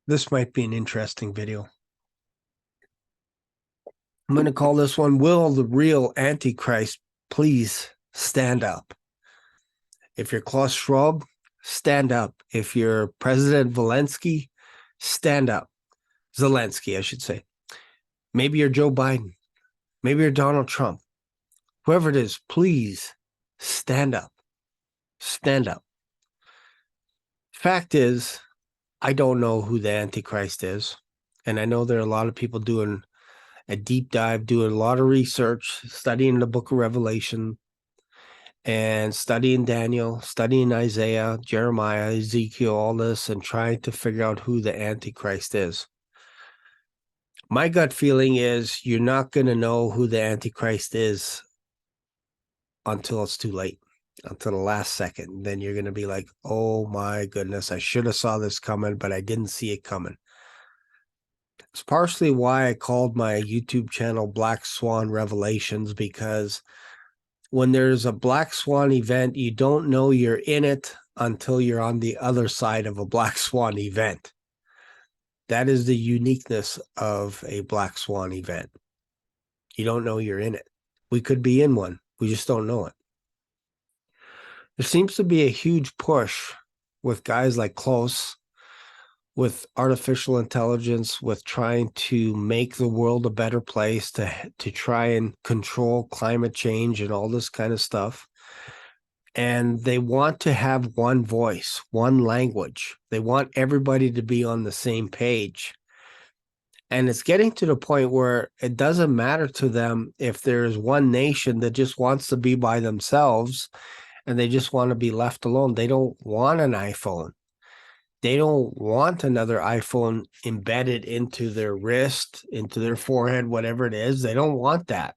This might be an interesting video. I'm going to call this one, Will the Real Antichrist Please Stand Up? If you're Klaus Schwab, stand up. If you're President Zelensky, stand up. Zelensky, I should say. Maybe you're Joe Biden. Maybe you're Donald Trump. Whoever it is, please stand up. Stand up. Fact is, I don't know who the Antichrist is. And I know there are a lot of people doing a deep dive, doing a lot of research, studying the book of Revelation and studying Daniel, studying Isaiah, Jeremiah, Ezekiel, all this, and trying to figure out who the Antichrist is. My gut feeling is you're not going to know who the Antichrist is until it's too late, until the last second. Then you're going to be like, oh my goodness, I should have saw this coming, but I didn't see it coming. It's partially why I called my YouTube channel Black Swan Revelations, because when there's a Black Swan event, you don't know you're in it until you're on the other side of a Black Swan event. That is the uniqueness of a Black Swan event. You don't know you're in it. We could be in one. We just don't know it. There seems to be a huge push with guys like Klaus, with artificial intelligence, with trying to make the world a better place, to try and control climate change and all this kind of stuff. And they want to have one voice, one language. They want everybody to be on the same page. And it's getting to the point where it doesn't matter to them if there's one nation that just wants to be by themselves and they just want to be left alone. They don't want an iPhone. They don't want another iPhone embedded into their wrist, into their forehead, whatever it is. They don't want that.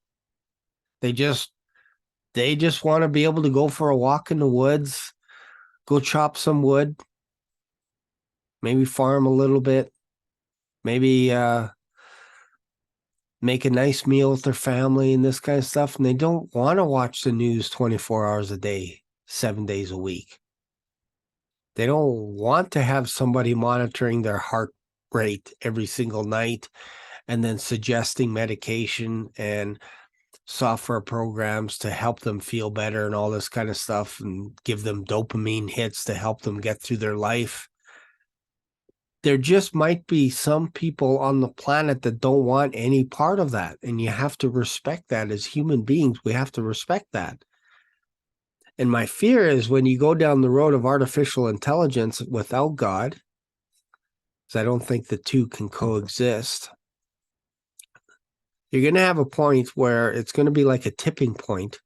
They just want to be able to go for a walk in the woods, go chop some wood, maybe farm a little bit, maybe make a nice meal with their family and this kind of stuff. And they don't want to watch the news 24 hours a day, 7 days a week. They don't want to have somebody monitoring their heart rate every single night and then suggesting medication and software programs to help them feel better and all this kind of stuff and give them dopamine hits to help them get through their life. There just might be some people on the planet that don't want any part of that. And you have to respect that. As human beings, we have to respect that. And my fear is when you go down the road of artificial intelligence without God, because I don't think the two can coexist, you're going to have a point where it's going to be like a tipping point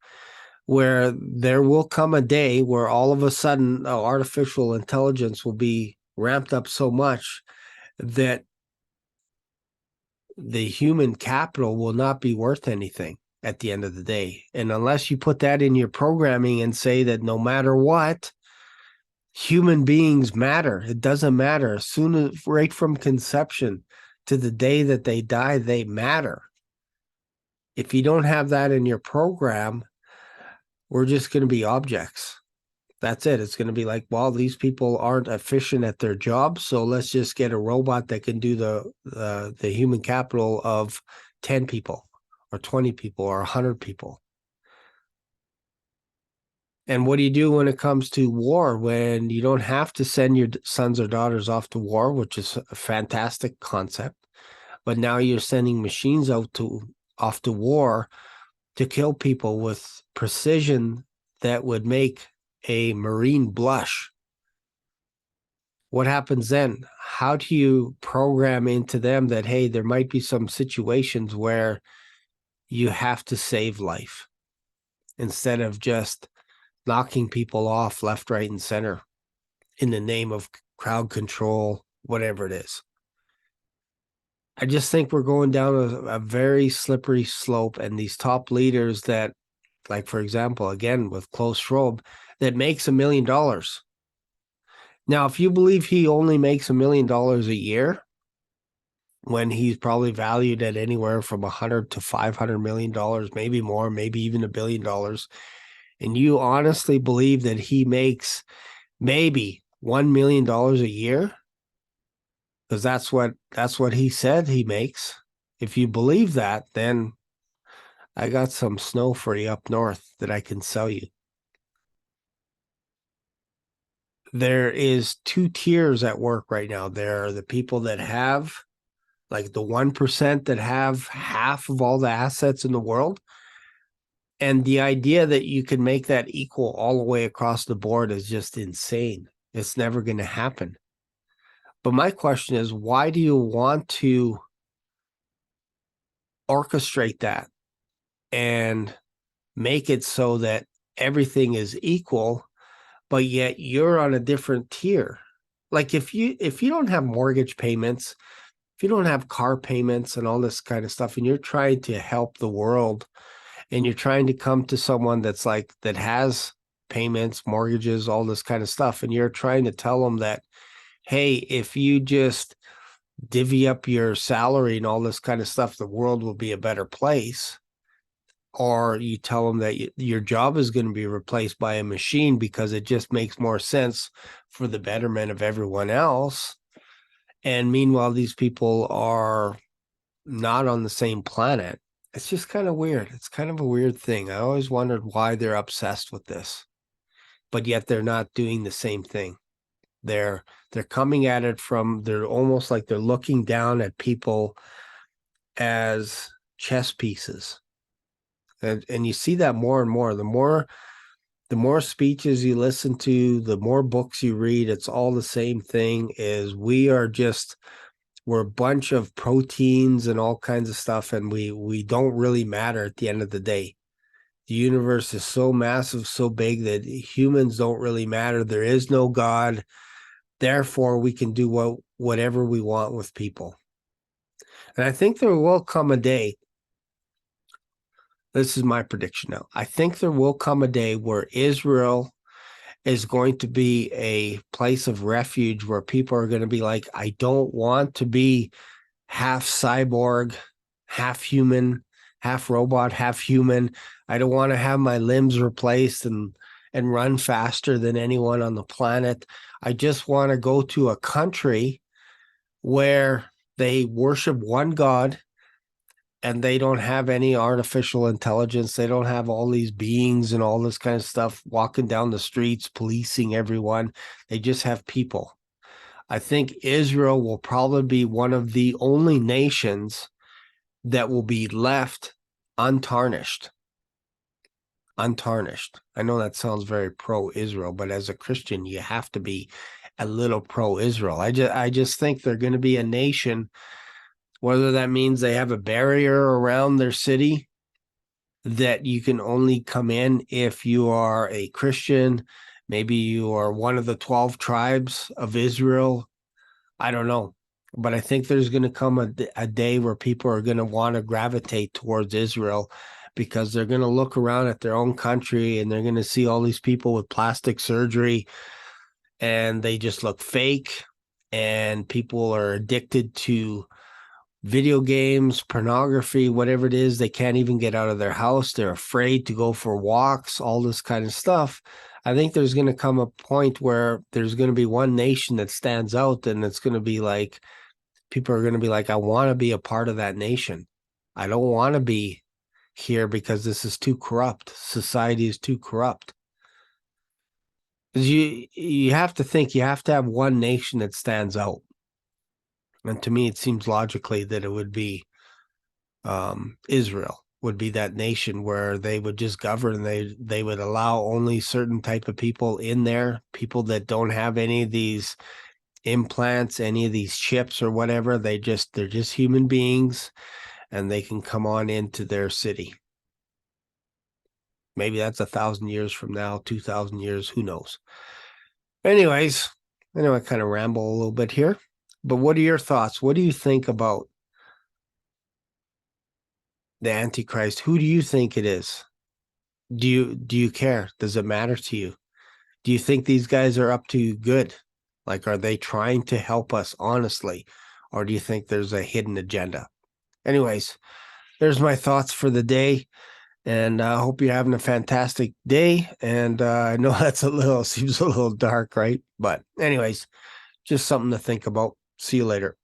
where there will come a day where all of a sudden artificial intelligence will be ramped up so much that the human capital will not be worth anything at the end of the day. And unless you put that in your programming and say that no matter what, human beings matter. It doesn't matter. As soon as right from conception to the day that they die, they matter. If you don't have that in your program, we're just going to be objects. That's it. It's going to be like, well, these people aren't efficient at their job, so let's just get a robot that can do the human capital of 10 people or 20 people or 100 people. And what do you do when it comes to war, when you don't have to send your sons or daughters off to war, which is a fantastic concept, but now you're sending machines off to war to kill people with precision that would make a Marine blush. What happens then? How do you program into them that, hey, there might be some situations where you have to save life instead of just knocking people off left, right, and center in the name of crowd control, whatever it is? I just think we're going down a very slippery slope, and these top leaders that, like, for example, again, with Klaus Schwab, that makes $1 million. Now, if you believe he only makes $1 million a year, when he's probably valued at anywhere from $100 to $500 million, maybe more, maybe even $1 billion, and you honestly believe that he makes maybe $1 million a year, because that's what he said he makes. If you believe that, then I got some snow for you up north that I can sell you. There is two tiers at work right now. There are the people that have, like the 1% that have half of all the assets in the world. And the idea that you can make that equal all the way across the board is just insane. It's never going to happen. But my question is, why do you want to orchestrate that and make it so that everything is equal, but yet you're on a different tier? Like if you don't have mortgage payments, if you don't have car payments and all this kind of stuff, and you're trying to help the world and you're trying to come to someone that's like that has payments, mortgages, all this kind of stuff, and you're trying to tell them that, hey, if you just divvy up your salary and all this kind of stuff, the world will be a better place. Or you tell them that your job is going to be replaced by a machine because it just makes more sense for the betterment of everyone else. And meanwhile, these people are not on the same planet. It's just kind of weird. It's kind of a weird thing. I always wondered why they're obsessed with this, but yet they're not doing the same thing. They're coming at it from, they're almost like they're looking down at people as chess pieces. And you see that more and more. The more speeches you listen to, the more books you read, it's all the same thing. Is we're a bunch of proteins and all kinds of stuff, and we don't really matter at the end of the day. The universe is so massive, so big that humans don't really matter. There is no God. Therefore, we can do whatever we want with people. And I think there will come a day. This is my prediction now. I think there will come a day where Israel is going to be a place of refuge where people are going to be like, I don't want to be half cyborg, half human, half robot, half human. I don't want to have my limbs replaced and run faster than anyone on the planet. I just want to go to a country where they worship one God and they don't have any artificial intelligence. They don't have all these beings and all this kind of stuff walking down the streets, policing everyone. They just have people. I think Israel will probably be one of the only nations that will be left untarnished. Untarnished. I know that sounds very pro-Israel, but as a Christian, you have to be a little pro-Israel. I just think they're going to be a nation, whether that means they have a barrier around their city that you can only come in if you are a Christian. Maybe you are one of the 12 tribes of Israel. I don't know. But I think there's going to come a day where people are going to want to gravitate towards Israel because they're going to look around at their own country and they're going to see all these people with plastic surgery and they just look fake, and people are addicted to video games, pornography, whatever it is. They can't even get out of their house. They're afraid to go for walks, all this kind of stuff. I think there's going to come a point where there's going to be one nation that stands out, and it's going to be like, people are going to be like, I want to be a part of that nation. I don't want to be here because this is too corrupt. Society is too corrupt. You have to think, you have to have one nation that stands out. And to me, it seems logically that it would be Israel would be that nation where they would just govern. They would allow only certain type of people in there, people that don't have any of these implants, any of these chips or whatever. They're just human beings, and they can come on into their city. Maybe that's 1,000 years from now, 2,000 years, who knows? Anyways, I know I kind of ramble a little bit here, but what are your thoughts? What do you think about the Antichrist? Who do you think it is? Do you care? Does it matter to you? Do you think these guys are up to good? Like, are they trying to help us honestly? Or do you think there's a hidden agenda? Anyways, there's my thoughts for the day. And I hope you're having a fantastic day. And I know seems a little dark, right? But anyways, just something to think about. See you later.